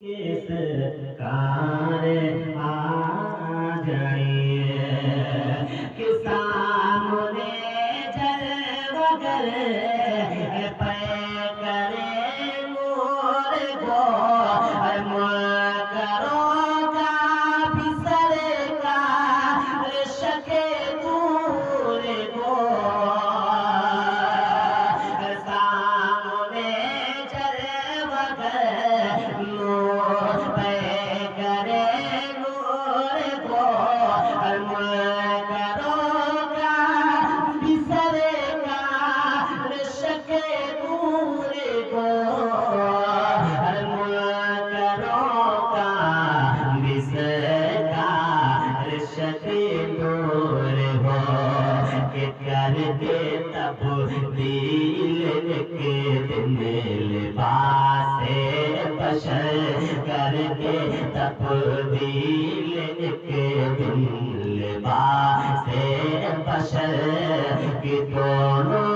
किस कार आ जाइए कि सामने जल वगर पे करे मोर को करो का फिसर का शके दूर को सामने जल वगर नूर पे करे नूर को करो का फिसर का शके दूर को दूर हो के करके तब्दील के दिन लिबास बशर करके तब्दील के दिन लिबास बशर की दोनों